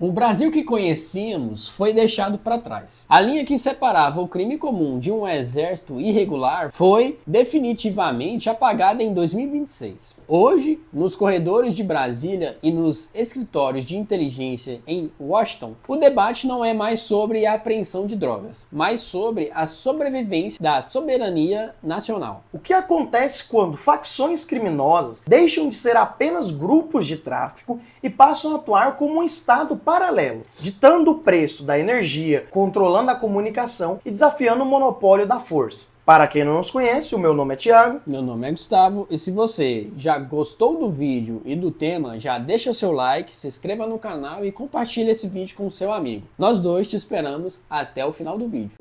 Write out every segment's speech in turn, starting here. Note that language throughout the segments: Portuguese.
O Brasil que conhecíamos foi deixado para trás. A linha que separava o crime comum de um exército irregular foi definitivamente apagada em 2026. Hoje, nos corredores de Brasília e nos escritórios de inteligência em Washington, o debate não é mais sobre a apreensão de drogas, mas sobre a sobrevivência da soberania nacional. O que acontece quando facções criminosas deixam de ser apenas grupos de tráfico e passam a atuar como um Estado paralelo, ditando o preço da energia, controlando a comunicação e desafiando o monopólio da força? Para quem não nos conhece, o meu nome é Thiago. Meu nome é Gustavo e se você já gostou do vídeo e do tema, já deixa seu like, se inscreva no canal e compartilhe esse vídeo com seu amigo. Nós dois te esperamos até o final do vídeo.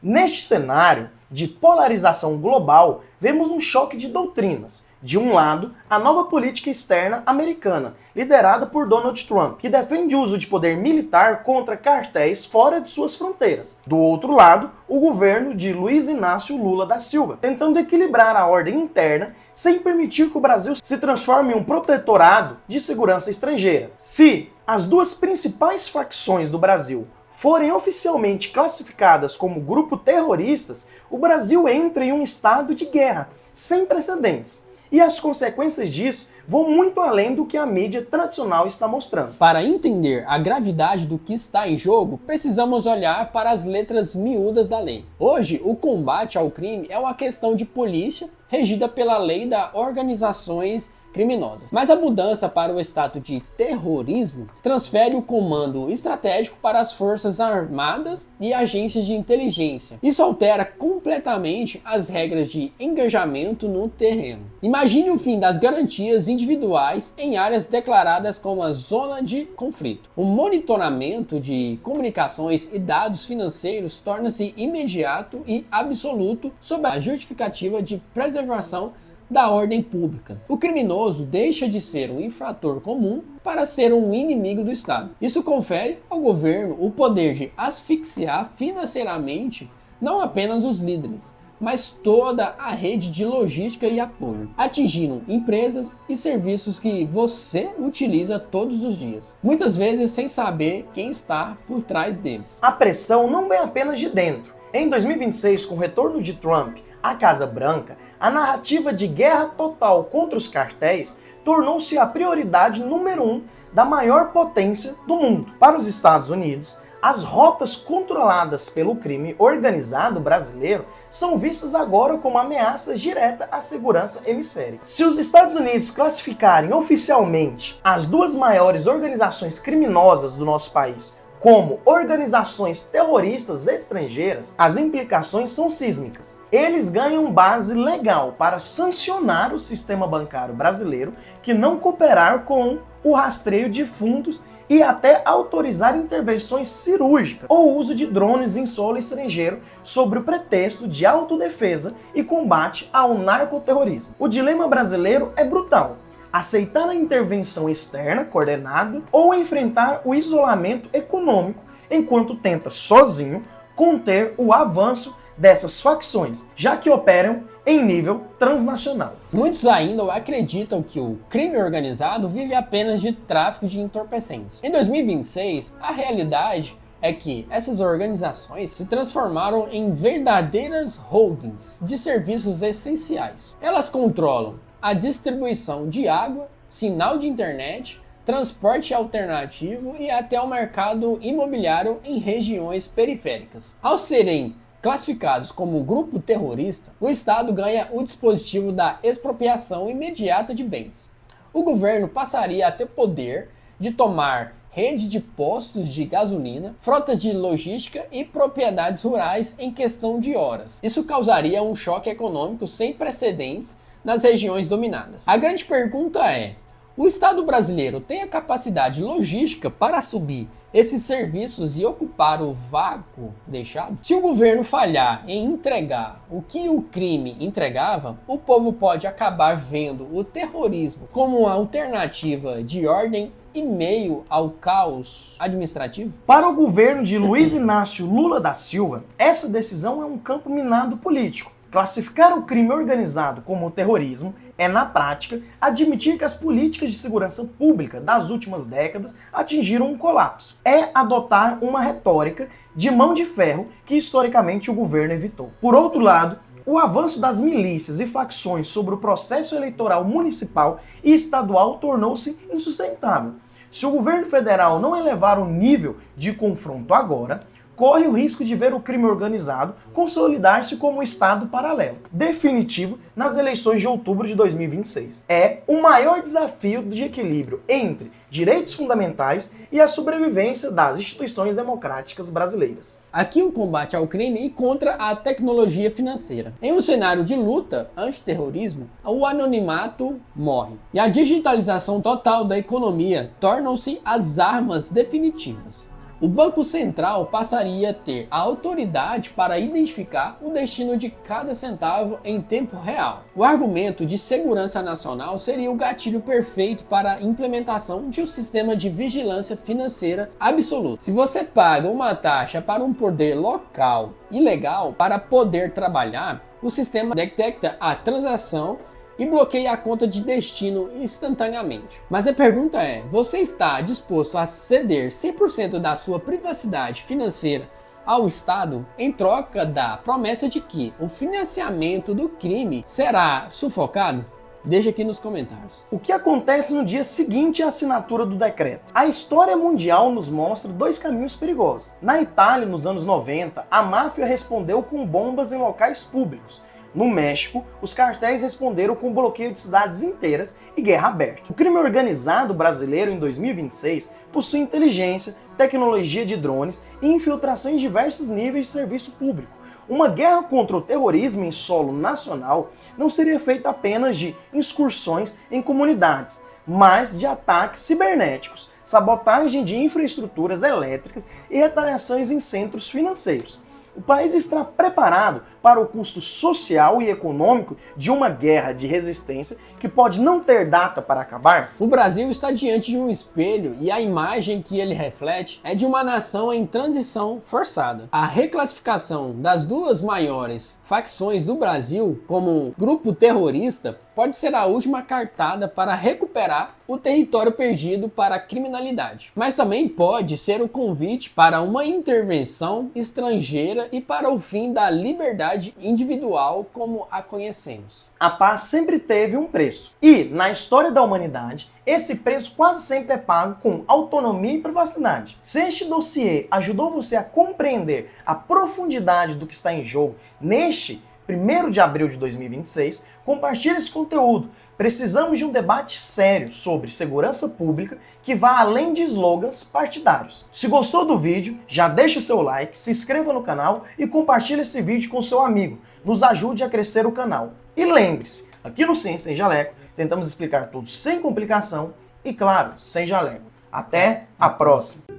Neste cenário de polarização global, vemos um choque de doutrinas. De um lado, a nova política externa americana, liderada por Donald Trump, que defende o uso de poder militar contra cartéis fora de suas fronteiras. Do outro lado, o governo de Luiz Inácio Lula da Silva, tentando equilibrar a ordem interna sem permitir que o Brasil se transforme em um protetorado de segurança estrangeira. Se as duas principais facções do Brasil forem oficialmente classificadas como grupo terroristas, o Brasil entra em um estado de guerra sem precedentes. E as consequências disso vão muito além do que a mídia tradicional está mostrando. Para entender a gravidade do que está em jogo, precisamos olhar para as letras miúdas da lei. Hoje, o combate ao crime é uma questão de polícia regida pela lei das organizações criminosas. Mas a mudança para o status de terrorismo transfere o comando estratégico para as forças armadas e agências de inteligência. Isso altera completamente as regras de engajamento no terreno. Imagine o fim das garantias individuais em áreas declaradas como a zona de conflito. O monitoramento de comunicações e dados financeiros torna-se imediato e absoluto sob a justificativa de preservação da ordem pública. O criminoso deixa de ser um infrator comum para ser um inimigo do Estado. Isso confere ao governo o poder de asfixiar financeiramente não apenas os líderes, mas toda a rede de logística e apoio, atingindo empresas e serviços que você utiliza todos os dias, muitas vezes sem saber quem está por trás deles. A pressão não vem apenas de dentro. Em 2026, com o retorno de Trump à Casa Branca, a narrativa de guerra total contra os cartéis tornou-se a prioridade número 1 da maior potência do mundo. Para os Estados Unidos, as rotas controladas pelo crime organizado brasileiro são vistas agora como ameaças diretas à segurança hemisférica. Se os Estados Unidos classificarem oficialmente as duas maiores organizações criminosas do nosso país como organizações terroristas estrangeiras, as implicações são sísmicas. Eles ganham base legal para sancionar o sistema bancário brasileiro que não cooperar com o rastreio de fundos e até autorizar intervenções cirúrgicas ou uso de drones em solo estrangeiro sob o pretexto de autodefesa e combate ao narcoterrorismo. O dilema brasileiro é brutal: aceitar a intervenção externa coordenada ou enfrentar o isolamento econômico enquanto tenta sozinho conter o avanço dessas facções, já que operam em nível transnacional. Muitos ainda acreditam que o crime organizado vive apenas de tráfico de entorpecentes. Em 2026, a realidade é que essas organizações se transformaram em verdadeiras holdings de serviços essenciais. Elas controlam a distribuição de água, sinal de internet, transporte alternativo e até o mercado imobiliário em regiões periféricas. Ao serem classificados como grupo terrorista, o Estado ganha o dispositivo da expropriação imediata de bens. O governo passaria a ter poder de tomar rede de postos de gasolina, frotas de logística e propriedades rurais em questão de horas. Isso causaria um choque econômico sem precedentes nas regiões dominadas. A grande pergunta é: o Estado brasileiro tem a capacidade logística para assumir esses serviços e ocupar o vácuo deixado? Se o governo falhar em entregar o que o crime entregava, o povo pode acabar vendo o terrorismo como uma alternativa de ordem e meio ao caos administrativo? Para o governo de Luiz Inácio Lula da Silva, essa decisão é um campo minado político. Classificar o crime organizado como terrorismo é, na prática, admitir que as políticas de segurança pública das últimas décadas atingiram um colapso. É adotar uma retórica de mão de ferro que historicamente o governo evitou. Por outro lado, o avanço das milícias e facções sobre o processo eleitoral municipal e estadual tornou-se insustentável. Se o governo federal não elevar o nível de confronto agora, corre o risco de ver o crime organizado consolidar-se como um Estado paralelo, definitivo nas eleições de outubro de 2026. É o maior desafio de equilíbrio entre direitos fundamentais e a sobrevivência das instituições democráticas brasileiras. Aqui o combate ao crime e contra a tecnologia financeira. Em um cenário de luta antiterrorismo, o anonimato morre e a digitalização total da economia tornam-se as armas definitivas. O Banco Central passaria a ter a autoridade para identificar o destino de cada centavo em tempo real. O argumento de segurança nacional seria o gatilho perfeito para a implementação de um sistema de vigilância financeira absoluto. Se você paga uma taxa para um poder local ilegal para poder trabalhar, o sistema detecta a transação e bloqueia a conta de destino instantaneamente. Mas a pergunta é, você está disposto a ceder 100% da sua privacidade financeira ao Estado em troca da promessa de que o financiamento do crime será sufocado? Deixa aqui nos comentários. O que acontece no dia seguinte à assinatura do decreto? A história mundial nos mostra dois caminhos perigosos. Na Itália, nos anos 90, a máfia respondeu com bombas em locais públicos. No México, os cartéis responderam com bloqueio de cidades inteiras e guerra aberta. O crime organizado brasileiro em 2026 possui inteligência, tecnologia de drones e infiltração em diversos níveis de serviço público. Uma guerra contra o terrorismo em solo nacional não seria feita apenas de incursões em comunidades, mas de ataques cibernéticos, sabotagem de infraestruturas elétricas e retaliações em centros financeiros. O país está preparado para o custo social e econômico de uma guerra de resistência que pode não ter data para acabar? O Brasil está diante de um espelho e a imagem que ele reflete é de uma nação em transição forçada. A reclassificação das duas maiores facções do Brasil como grupo terrorista pode ser a última cartada para recuperar o território perdido para a criminalidade. Mas também pode ser o convite para uma intervenção estrangeira e para o fim da liberdade individual como a conhecemos. A paz sempre teve um preço. E, na história da humanidade, esse preço quase sempre é pago com autonomia e privacidade. Se este dossiê ajudou você a compreender a profundidade do que está em jogo neste 1º de abril de 2026, compartilhe esse conteúdo. Precisamos de um debate sério sobre segurança pública que vá além de slogans partidários. Se gostou do vídeo, já deixa seu like, se inscreva no canal e compartilhe esse vídeo com seu amigo. Nos ajude a crescer o canal. E lembre-se, aqui no Ciência Sem Jaleco, tentamos explicar tudo sem complicação e, claro, sem jaleco. Até a próxima!